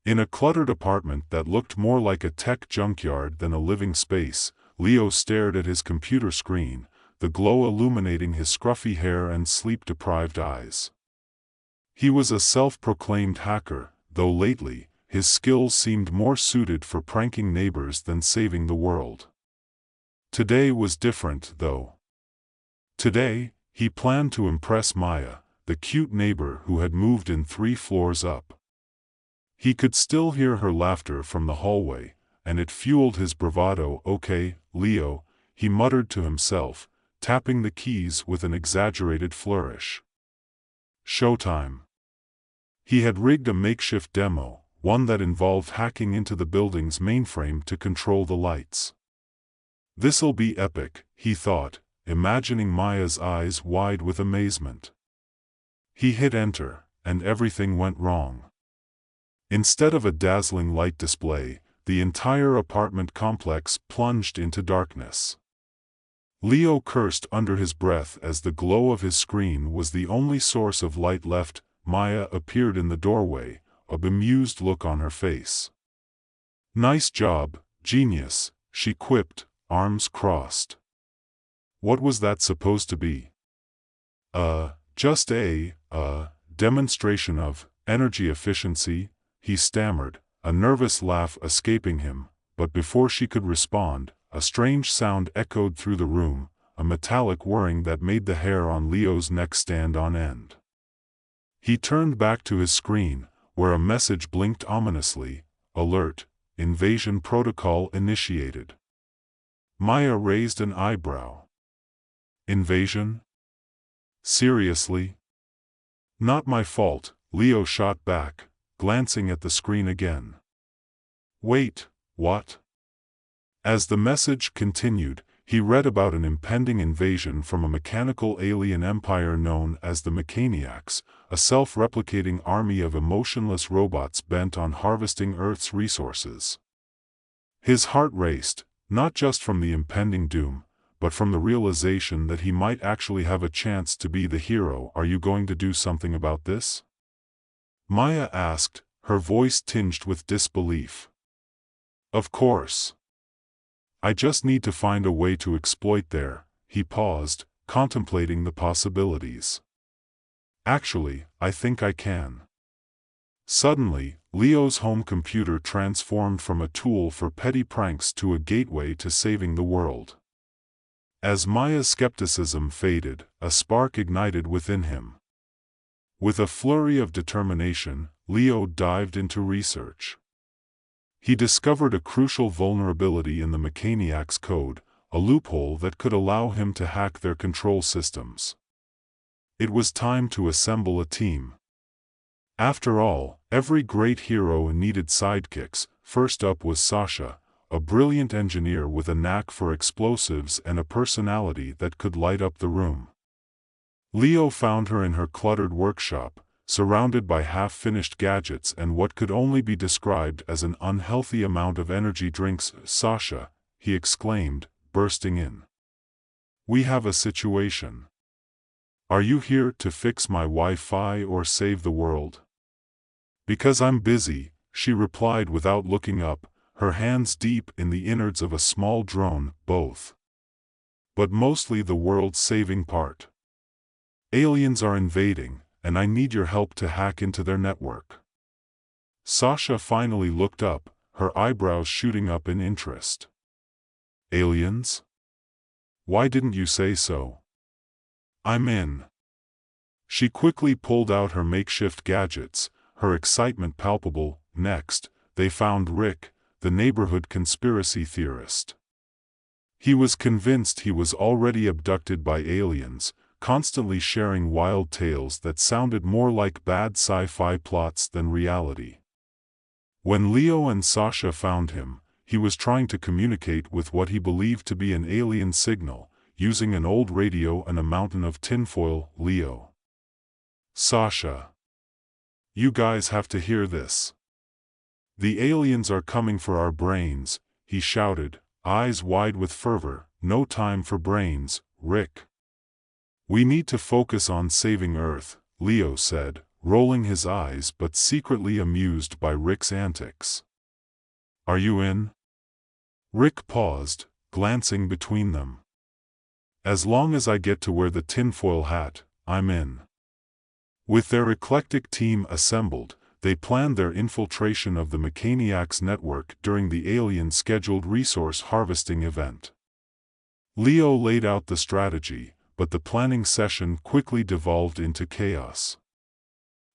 In a cluttered apartment that looked more like a tech junkyard than a living space, Leo stared at his computer screen, the glow illuminating his scruffy hair and sleep-deprived eyes. He was a self-proclaimed hacker, though lately, his skills seemed more suited for pranking neighbors than saving the world. Today was different, though. Today, he planned to impress Maya, the cute neighbor who had moved in 3 floors up. He could still hear her laughter from the hallway, and it fueled his bravado. "Okay, Leo," he muttered to himself, tapping the keys with an exaggerated flourish. Showtime. He had rigged a makeshift demo, one that involved hacking into the building's mainframe to control the lights. "This'll be epic," he thought, imagining Maya's eyes wide with amazement. He hit enter, and everything went wrong. Instead of a dazzling light display, the entire apartment complex plunged into darkness. Leo cursed under his breath as the glow of his screen was the only source of light left. Maya appeared in the doorway, a bemused look on her face. "Nice job, genius," she quipped, arms crossed. "What was that supposed to be?" Just a demonstration of energy efficiency," he stammered, a nervous laugh escaping him, but before she could respond, a strange sound echoed through the room, a metallic whirring that made the hair on Leo's neck stand on end. He turned back to his screen, where a message blinked ominously, "Alert, invasion protocol initiated." Maya raised an eyebrow. "Invasion? Seriously?" "Not my fault," Leo shot back, glancing at the screen again. "Wait, what?" As the message continued, he read about an impending invasion from a mechanical alien empire known as the Mechaniacs, a self-replicating army of emotionless robots bent on harvesting Earth's resources. His heart raced, not just from the impending doom, but from the realization that he might actually have a chance to be the hero. "Are you going to do something about this?" Maya asked, her voice tinged with disbelief. "Of course. I just need to find a way to exploit their..." He paused, contemplating the possibilities. "Actually, I think I can." Suddenly, Leo's home computer transformed from a tool for petty pranks to a gateway to saving the world. As Maya's skepticism faded, a spark ignited within him. With a flurry of determination, Leo dived into research. He discovered a crucial vulnerability in the Mechaniacs' code, a loophole that could allow him to hack their control systems. It was time to assemble a team. After all, every great hero needed sidekicks. First up was Sasha, a brilliant engineer with a knack for explosives and a personality that could light up the room. Leo found her in her cluttered workshop, surrounded by half-finished gadgets and what could only be described as an unhealthy amount of energy drinks. "Sasha," he exclaimed, bursting in. "We have a situation. Are you here to fix my Wi-Fi or save the world?" "Because I'm busy," she replied without looking up, her hands deep in the innards of a small drone. "Both. But mostly the world-saving part. Aliens are invading, and I need your help to hack into their network." Sasha finally looked up, her eyebrows shooting up in interest. "Aliens? Why didn't you say so?" "I'm in." She quickly pulled out her makeshift gadgets, her excitement palpable. Next, they found Rick, the neighborhood conspiracy theorist. He was convinced he was already abducted by aliens, constantly sharing wild tales that sounded more like bad sci-fi plots than reality. When Leo and Sasha found him, he was trying to communicate with what he believed to be an alien signal, using an old radio and a mountain of tinfoil. "Leo. Sasha. You guys have to hear this. The aliens are coming for our brains," he shouted, eyes wide with fervor. "No time for brains, Rick. We need to focus on saving Earth," Leo said, rolling his eyes but secretly amused by Rick's antics. "Are you in?" Rick paused, glancing between them. "As long as I get to wear the tinfoil hat, I'm in." With their eclectic team assembled, they planned their infiltration of the Mechaniacs network during the aliens' scheduled resource harvesting event. Leo laid out the strategy, but the planning session quickly devolved into chaos.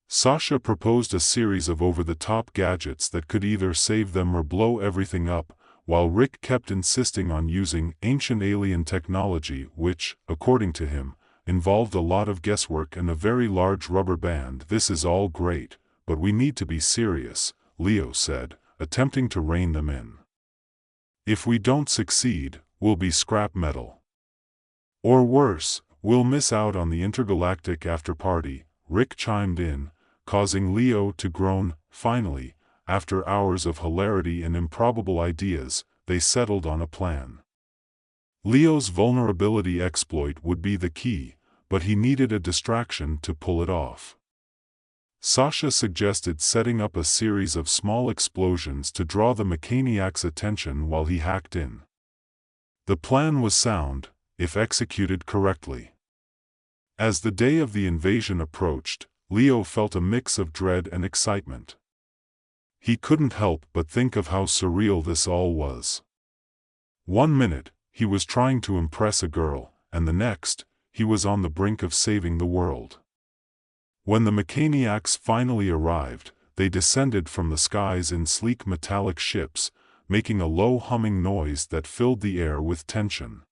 Sasha proposed a series of over-the-top gadgets that could either save them or blow everything up, while Rick kept insisting on using ancient alien technology which, according to him, involved a lot of guesswork and a very large rubber band. "This is all great, but we need to be serious," Leo said, attempting to rein them in. "If we don't succeed, we'll be scrap metal. Or worse, we'll miss out on the intergalactic after-party," Rick chimed in, causing Leo to groan. Finally, after hours of hilarity and improbable ideas, they settled on a plan. Leo's vulnerability exploit would be the key, but he needed a distraction to pull it off. Sasha suggested setting up a series of small explosions to draw the Mechaniac's attention while he hacked in. The plan was sound, if executed correctly. As the day of the invasion approached, Leo felt a mix of dread and excitement. He couldn't help but think of how surreal this all was. One minute, he was trying to impress a girl, and the next, he was on the brink of saving the world. When the Mechaniacs finally arrived, they descended from the skies in sleek metallic ships, making a low humming noise that filled the air with tension.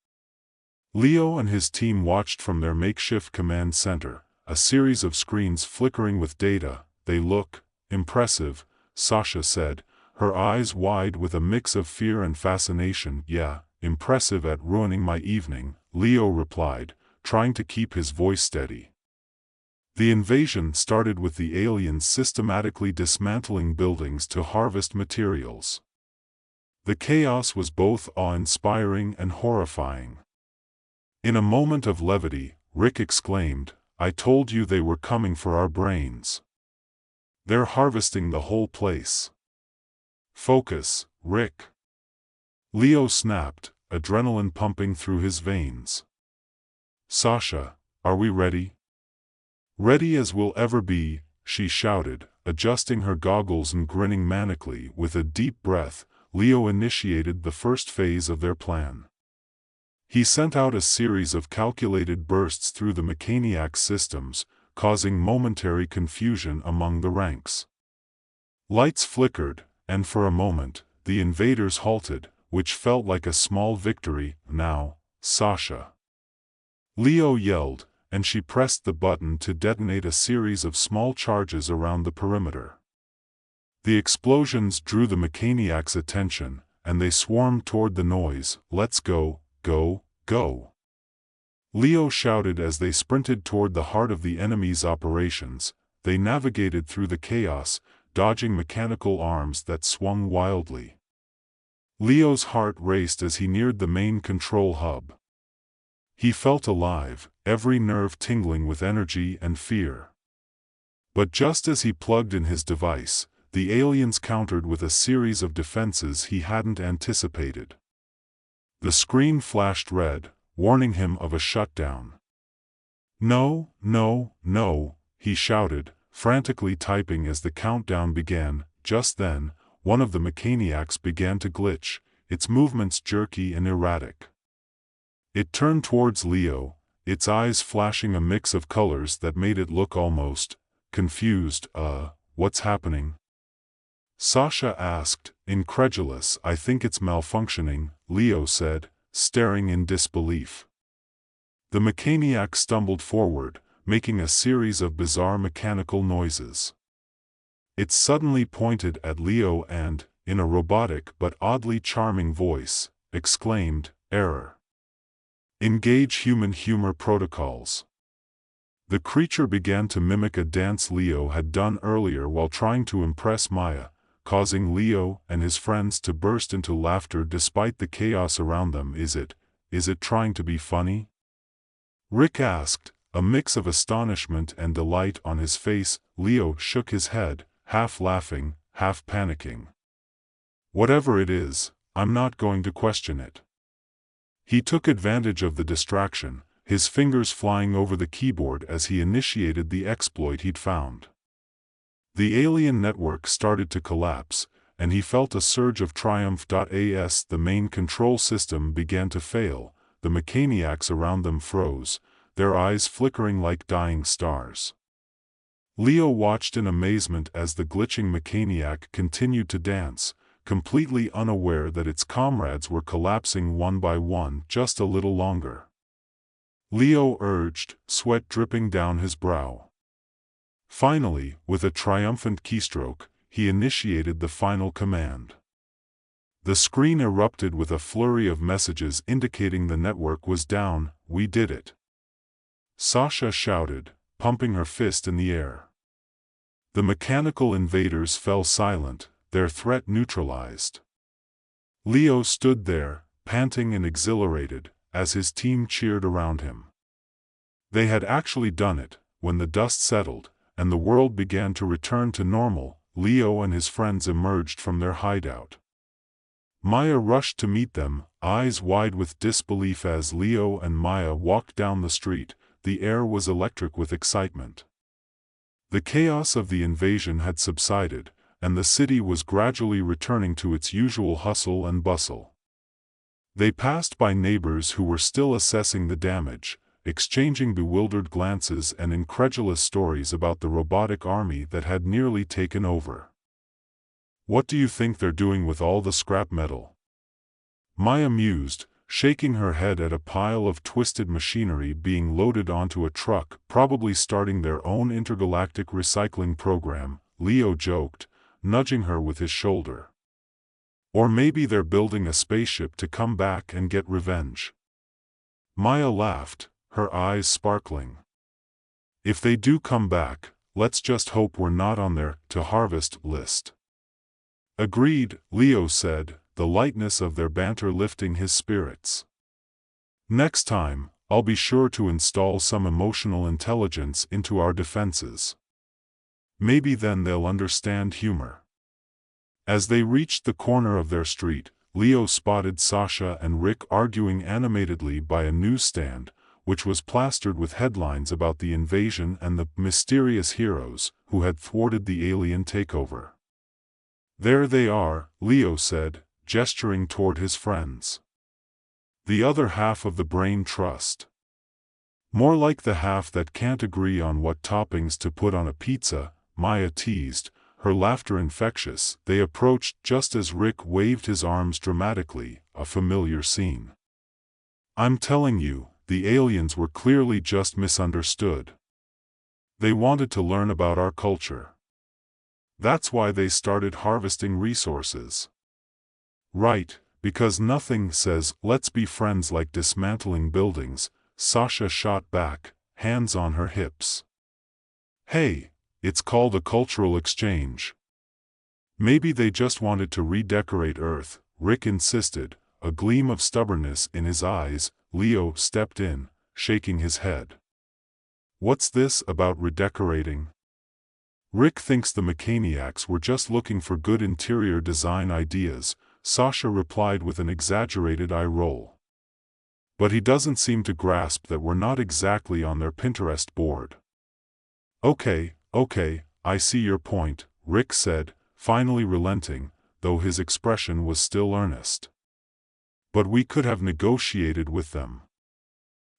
Leo and his team watched from their makeshift command center, a series of screens flickering with data. "They look impressive," Sasha said, her eyes wide with a mix of fear and fascination. "Yeah, impressive at ruining my evening," Leo replied, trying to keep his voice steady. The invasion started with the aliens systematically dismantling buildings to harvest materials. The chaos was both awe-inspiring and horrifying. In a moment of levity, Rick exclaimed, "I told you they were coming for our brains. They're harvesting the whole place." "Focus, Rick." Leo snapped, adrenaline pumping through his veins. "Sasha, are we ready?" "Ready as we'll ever be," she shouted, adjusting her goggles and grinning manically. With a deep breath, Leo initiated the first phase of their plan. He sent out a series of calculated bursts through the Mechaniacs' systems, causing momentary confusion among the ranks. Lights flickered, and for a moment, the invaders halted, which felt like a small victory. "Now, Sasha!" Leo yelled, and she pressed the button to detonate a series of small charges around the perimeter. The explosions drew the Mechaniacs' attention, and they swarmed toward the noise. "Let's go, go, go!" Leo shouted as they sprinted toward the heart of the enemy's operations. They navigated through the chaos, dodging mechanical arms that swung wildly. Leo's heart raced as he neared the main control hub. He felt alive, every nerve tingling with energy and fear. But just as he plugged in his device, the aliens countered with a series of defenses he hadn't anticipated. The screen flashed red, warning him of a shutdown. "No, no, no," he shouted, frantically typing as the countdown began. Just then, one of the Mechaniacs began to glitch, its movements jerky and erratic. It turned towards Leo, its eyes flashing a mix of colors that made it look almost confused. What's happening?" Sasha asked, incredulous. "I think it's malfunctioning," Leo said, staring in disbelief. The Mechaniac stumbled forward, making a series of bizarre mechanical noises. It suddenly pointed at Leo and, in a robotic but oddly charming voice, exclaimed, "Error. Engage human humor protocols." The creature began to mimic a dance Leo had done earlier while trying to impress Maya, causing Leo and his friends to burst into laughter despite the chaos around them. Is it trying to be funny?" Rick asked, a mix of astonishment and delight on his face. Leo shook his head, half laughing, half panicking. Whatever it is, I'm not going to question it. He took advantage of the distraction, his fingers flying over the keyboard as he initiated the exploit he'd found. The alien network started to collapse, and he felt a surge of triumph. As the main control system began to fail, the mechaniacs around them froze, their eyes flickering like dying stars. Leo watched in amazement as the glitching mechaniac continued to dance, completely unaware that its comrades were collapsing one by one. Just a little longer, Leo urged, sweat dripping down his brow. Finally, with a triumphant keystroke, he initiated the final command. The screen erupted with a flurry of messages indicating the network was down. "We did it!" Sasha shouted, pumping her fist in the air. The mechanical invaders fell silent, their threat neutralized. Leo stood there, panting and exhilarated, as his team cheered around him. They had actually done it. When the dust settled, and the world began to return to normal, Leo and his friends emerged from their hideout. Maya rushed to meet them, eyes wide with disbelief as Leo and Maya walked down the street. The air was electric with excitement. The chaos of the invasion had subsided, and the city was gradually returning to its usual hustle and bustle. They passed by neighbors who were still assessing the damage, exchanging bewildered glances and incredulous stories about the robotic army that had nearly taken over. "What do you think they're doing with all the scrap metal?" Maya mused, shaking her head at a pile of twisted machinery being loaded onto a truck, probably starting their own intergalactic recycling program. Leo joked, nudging her with his shoulder. "Or maybe they're building a spaceship to come back and get revenge." Maya laughed, her eyes sparkling. "If they do come back, let's just hope we're not on their to-harvest list." "Agreed," Leo said, the lightness of their banter lifting his spirits. "Next time, I'll be sure to install some emotional intelligence into our defenses. Maybe then they'll understand humor." As they reached the corner of their street, Leo spotted Sasha and Rick arguing animatedly by a newsstand, which was plastered with headlines about the invasion and the mysterious heroes who had thwarted the alien takeover. "There they are," Leo said, gesturing toward his friends. "The other half of the brain trust. More like the half that can't agree on what toppings to put on a pizza," Maya teased, her laughter infectious. They approached just as Rick waved his arms dramatically, a familiar scene. "I'm telling you, the aliens were clearly just misunderstood. They wanted to learn about our culture. That's why they started harvesting resources." "Right, because nothing says, 'let's be friends' like dismantling buildings," Sasha shot back, hands on her hips. "Hey, it's called a cultural exchange." "Maybe they just wanted to redecorate Earth," Rick insisted, a gleam of stubbornness in his eyes. Leo stepped in, shaking his head. "What's this about redecorating?" "Rick thinks the mechaniacs were just looking for good interior design ideas," Sasha replied with an exaggerated eye roll. "But he doesn't seem to grasp that we're not exactly on their Pinterest board." Okay, I see your point," Rick said, finally relenting, though his expression was still earnest. "But we could have negotiated with them.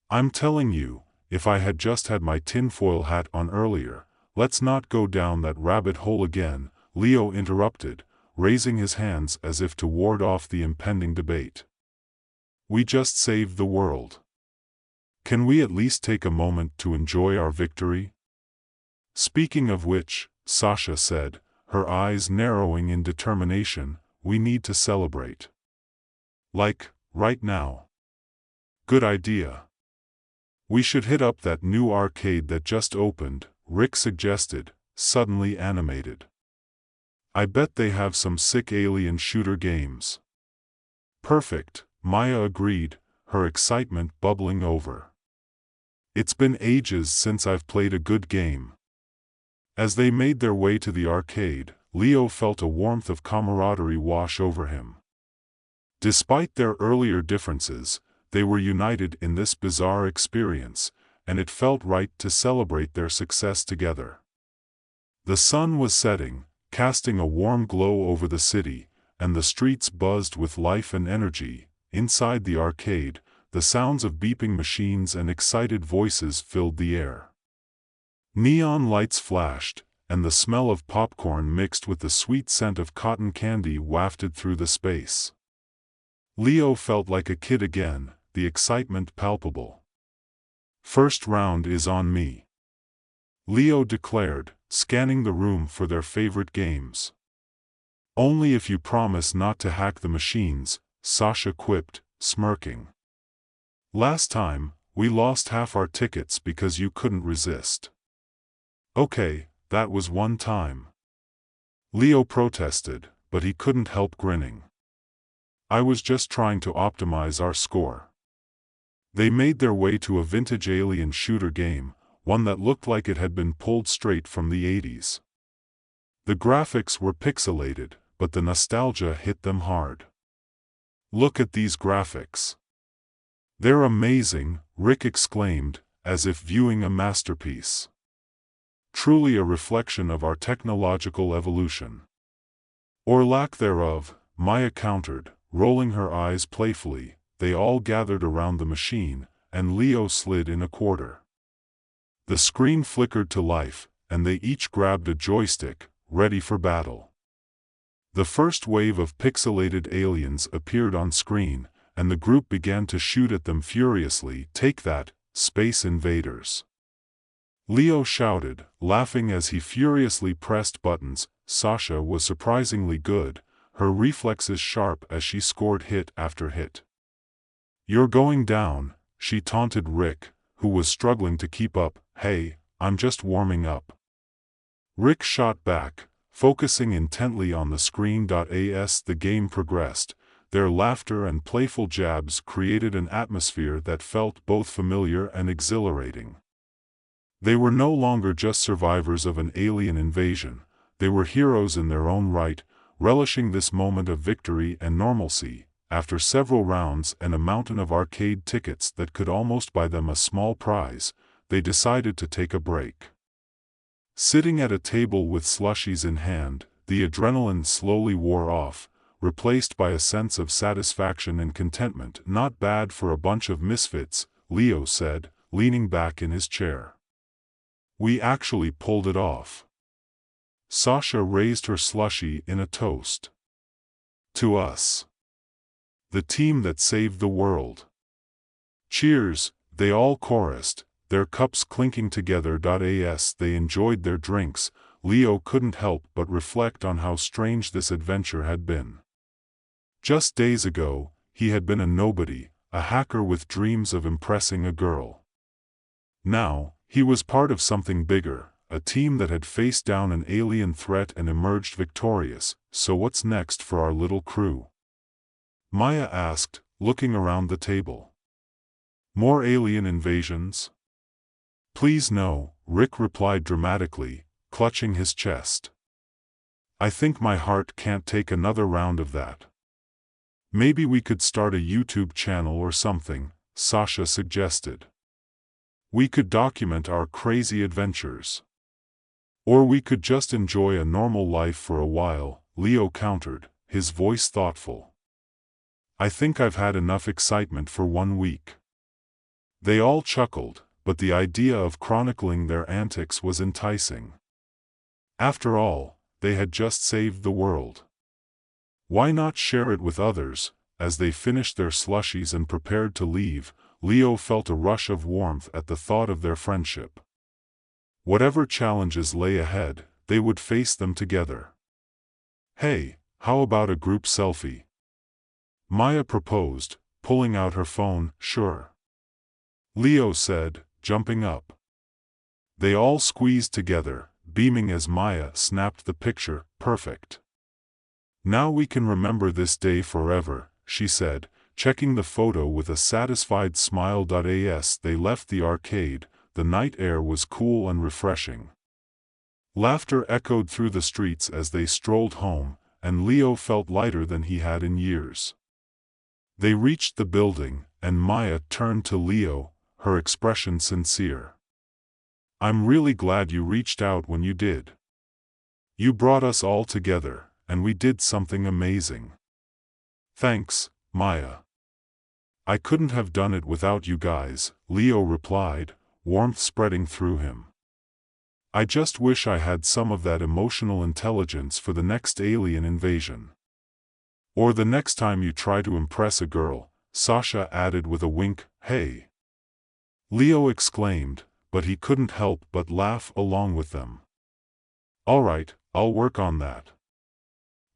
I'm telling you, if I had just had my tinfoil hat on earlier." "Let's not go down that rabbit hole again," Leo interrupted, raising his hands as if to ward off the impending debate. "We just saved the world. Can we at least take a moment to enjoy our victory?" "Speaking of which," Sasha said, her eyes narrowing in determination, "we need to celebrate. Like, right now." "Good idea. We should hit up that new arcade that just opened," Rick suggested, suddenly animated. "I bet they have some sick alien shooter games." "Perfect," Maya agreed, her excitement bubbling over. It's been ages since I've played a good game." As they made their way to the arcade, Leo felt a warmth of camaraderie wash over him. Despite their earlier differences, they were united in this bizarre experience, and it felt right to celebrate their success together. The sun was setting, casting a warm glow over the city, and the streets buzzed with life and energy. Inside the arcade, the sounds of beeping machines and excited voices filled the air. Neon lights flashed, and the smell of popcorn mixed with the sweet scent of cotton candy wafted through the space. Leo felt like a kid again, the excitement palpable. "First round is on me," Leo declared, scanning the room for their favorite games. "Only if you promise not to hack the machines," Sasha quipped, smirking. "Last time, we lost half our tickets because you couldn't resist." "Okay, that was one time," Leo protested, but he couldn't help grinning. "I was just trying to optimize our score." They made their way to a vintage alien shooter game, one that looked like it had been pulled straight from the 80s. The graphics were pixelated, but the nostalgia hit them hard. "Look at these graphics. They're amazing," Rick exclaimed, as if viewing a masterpiece. "Truly a reflection of our technological evolution." "Or lack thereof," Maya countered, rolling her eyes playfully. They all gathered around the machine, and Leo slid in a quarter. The screen flickered to life, and they each grabbed a joystick, ready for battle. The first wave of pixelated aliens appeared on screen, and the group began to shoot at them furiously. "Take that, Space Invaders!" Leo shouted, laughing as he furiously pressed buttons. Sasha was surprisingly good, her reflexes sharp as she scored hit after hit. "You're going down," she taunted Rick, who was struggling to keep up. "Hey, I'm just warming up." Rick shot back, focusing intently on the screen. As the game progressed, their laughter and playful jabs created an atmosphere that felt both familiar and exhilarating. They were no longer just survivors of an alien invasion, they were heroes in their own right, relishing this moment of victory and normalcy. After several rounds and a mountain of arcade tickets that could almost buy them a small prize, they decided to take a break. Sitting at a table with slushies in hand, the adrenaline slowly wore off, replaced by a sense of satisfaction and contentment. "Not bad for a bunch of misfits," Leo said, leaning back in his chair. "We actually pulled it off." Sasha raised her slushie in a toast. "To us. The team that saved the world." "Cheers," they all chorused, their cups clinking together. As they enjoyed their drinks, Leo couldn't help but reflect on how strange this adventure had been. Just days ago, he had been a nobody, a hacker with dreams of impressing a girl. Now, he was part of something bigger, a team that had faced down an alien threat and emerged victorious. "So what's next for our little crew?" Maya asked, looking around the table. "More alien invasions?" "Please no," Rick replied dramatically, clutching his chest. "I think my heart can't take another round of that." "Maybe we could start a YouTube channel or something," Sasha suggested. "We could document our crazy adventures." "Or we could just enjoy a normal life for a while," Leo countered, his voice thoughtful. "I think I've had enough excitement for 1 week." They all chuckled, but the idea of chronicling their antics was enticing. After all, they had just saved the world. Why not share it with others? As they finished their slushies and prepared to leave, Leo felt a rush of warmth at the thought of their friendship. Whatever challenges lay ahead, they would face them together. "Hey, how about a group selfie?" Maya proposed, pulling out her phone. "Sure," Leo said, jumping up. They all squeezed together, beaming as Maya snapped the picture. "Perfect. Now we can remember this day forever," she said, checking the photo with a satisfied smile. As they left the arcade, the night air was cool and refreshing. Laughter echoed through the streets as they strolled home, and Leo felt lighter than he had in years. They reached the building, and Maya turned to Leo, her expression sincere. "I'm really glad you reached out when you did. You brought us all together, and we did something amazing." "Thanks, Maya. I couldn't have done it without you guys," Leo replied, warmth spreading through him. "I just wish I had some of that emotional intelligence for the next alien invasion. Or the next time you try to impress a girl," Sasha added with a wink. "Hey!" Leo exclaimed, but he couldn't help but laugh along with them. "All right, I'll work on that."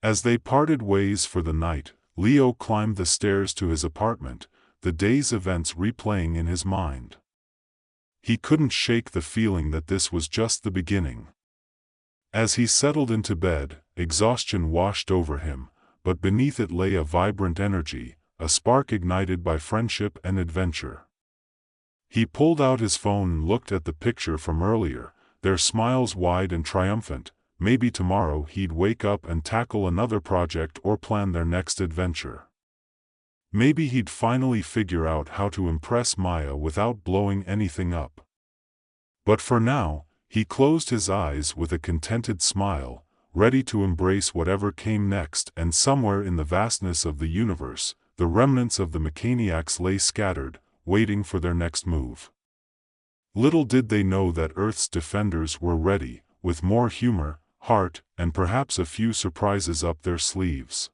As they parted ways for the night, Leo climbed the stairs to his apartment, the day's events replaying in his mind. He couldn't shake the feeling that this was just the beginning. As he settled into bed, exhaustion washed over him, but beneath it lay a vibrant energy, a spark ignited by friendship and adventure. He pulled out his phone and looked at the picture from earlier, their smiles wide and triumphant. Maybe tomorrow he'd wake up and tackle another project or plan their next adventure. Maybe he'd finally figure out how to impress Maya without blowing anything up. But for now, he closed his eyes with a contented smile, ready to embrace whatever came next. And somewhere in the vastness of the universe, the remnants of the Mechaniacs lay scattered, waiting for their next move. Little did they know that Earth's defenders were ready, with more humor, heart, and perhaps a few surprises up their sleeves.